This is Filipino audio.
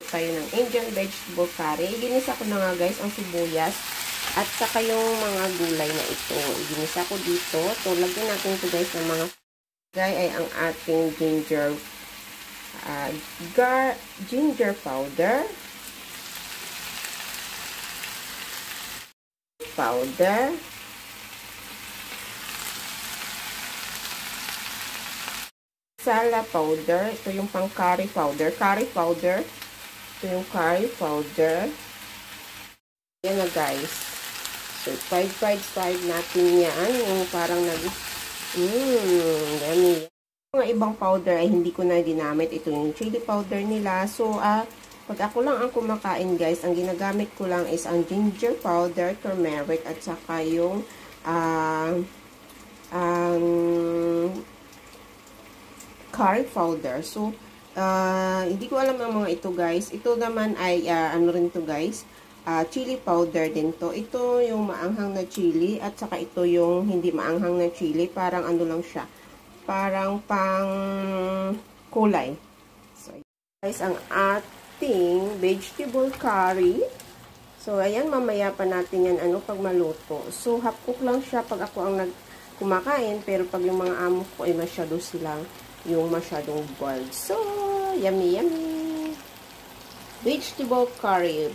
tayo ng Indian vegetable curry. Ginisa ko na nga guys ang sibuyas at saka yung mga gulay na ito. Ginisa ko dito. So, lagyan natin ito guys ng mga gulay ay ang ating ginger powder. Masala powder. Ito yung pang curry powder. Ito yung curry powder. Yan na guys. So, fried natin yan. Yung parang yummy. Mga ibang powder ay hindi ko na ginamit. Ito yung chili powder nila. So, pag ako lang ang kumakain guys, ang ginagamit ko lang is ang ginger powder, turmeric, at saka yung curry powder. So, hindi ko alam ang mga ito guys. Ito naman ay, ano rin to guys, chili powder din to. Ito yung maanghang na chili at saka ito yung hindi maanghang na chili. Parang ano lang siya. Parang pang kulay. So, guys, ang ating vegetable curry. So, ayan, mamaya pa natin yan pag maluto. So, half cook lang siya pag ako ang kumakain. Pero pag yung mga amo ko ay masyado silang yung masyadong boiled. So, yummy. Vegetable curry.